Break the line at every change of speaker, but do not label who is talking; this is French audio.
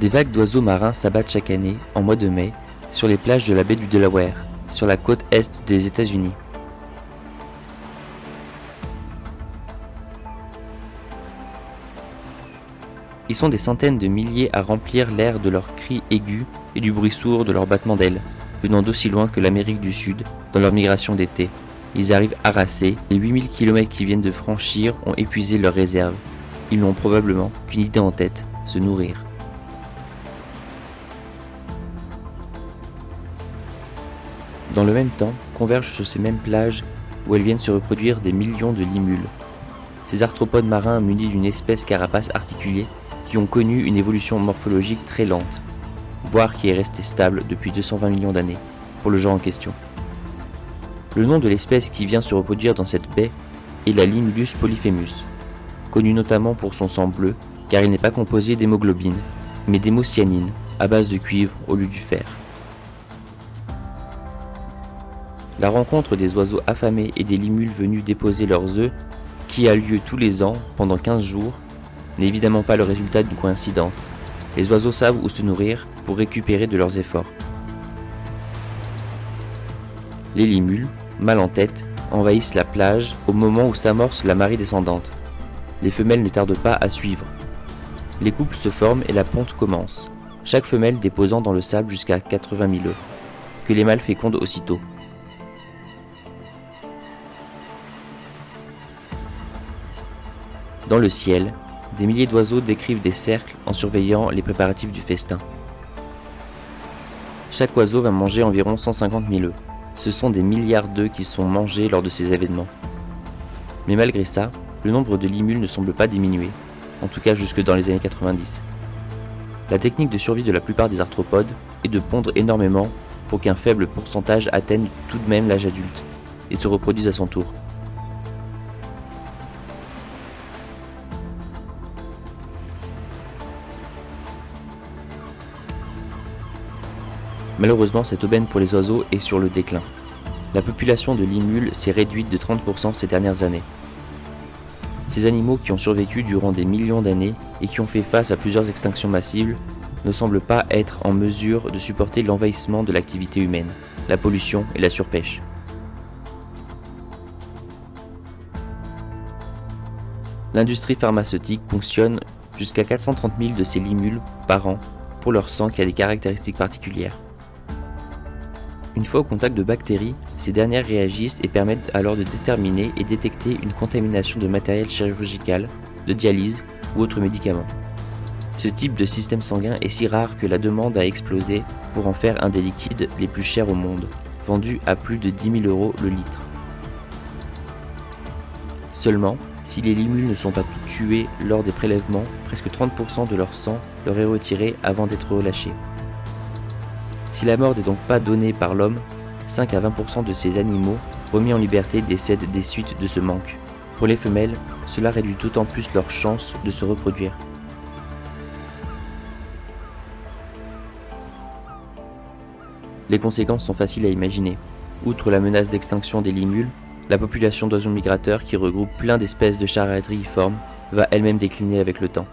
Des vagues d'oiseaux marins s'abattent chaque année, en mois de mai, sur les plages de la baie du Delaware, sur la côte est des États-Unis. Ils sont des centaines de milliers à remplir l'air de leurs cris aigus et du bruit sourd de leurs battements d'ailes, venant d'aussi loin que l'Amérique du Sud, dans leur migration d'été. Ils arrivent harassés, les 8000 km qu'ils viennent de franchir ont épuisé leurs réserves. Ils n'ont probablement qu'une idée en tête, se nourrir. Dans le même temps, convergent sur ces mêmes plages où elles viennent se reproduire des millions de limules. Ces arthropodes marins munis d'une espèce carapace articulée qui ont connu une évolution morphologique très lente, voire qui est restée stable depuis 220 millions d'années, pour le genre en question. Le nom de l'espèce qui vient se reproduire dans cette baie est la Limulus polyphemus, connu notamment pour son sang bleu, car il n'est pas composé d'hémoglobine, mais d'hémocyanine, à base de cuivre au lieu du fer. La rencontre des oiseaux affamés et des limules venus déposer leurs œufs, qui a lieu tous les ans pendant 15 jours, n'est évidemment pas le résultat d'une coïncidence. Les oiseaux savent où se nourrir pour récupérer de leurs efforts. Les limules, mal en tête, envahissent la plage au moment où s'amorce la marée descendante. Les femelles ne tardent pas à suivre. Les couples se forment et la ponte commence, chaque femelle déposant dans le sable jusqu'à 80 000 œufs, que les mâles fécondent aussitôt. Dans le ciel, des milliers d'oiseaux décrivent des cercles en surveillant les préparatifs du festin. Chaque oiseau va manger environ 150 000 œufs. Ce sont des milliards d'œufs qui sont mangés lors de ces événements. Mais malgré ça, le nombre de limules ne semble pas diminuer, en tout cas jusque dans les années 90. La technique de survie de la plupart des arthropodes est de pondre énormément pour qu'un faible pourcentage atteigne tout de même l'âge adulte et se reproduise à son tour. Malheureusement, cette aubaine pour les oiseaux est sur le déclin. La population de limules s'est réduite de 30% ces dernières années. Ces animaux qui ont survécu durant des millions d'années et qui ont fait face à plusieurs extinctions massives ne semblent pas être en mesure de supporter l'envahissement de l'activité humaine, la pollution et la surpêche. L'industrie pharmaceutique ponctionne jusqu'à 430 000 de ces limules par an pour leur sang qui a des caractéristiques particulières. Une fois au contact de bactéries, ces dernières réagissent et permettent alors de déterminer et détecter une contamination de matériel chirurgical, de dialyse ou autres médicaments. Ce type de système sanguin est si rare que la demande a explosé pour en faire un des liquides les plus chers au monde, vendu à plus de 10 000 € le litre. Seulement, si les limules ne sont pas toutes tuées lors des prélèvements, presque 30% de leur sang leur est retiré avant d'être relâché. Si la mort n'est donc pas donnée par l'homme, 5 à 20% de ces animaux remis en liberté décèdent des suites de ce manque. Pour les femelles, cela réduit d'autant plus leurs chances de se reproduire. Les conséquences sont faciles à imaginer. Outre la menace d'extinction des limules, la population d'oiseaux migrateurs qui regroupe plein d'espèces de charadriiformes va elle-même décliner avec le temps.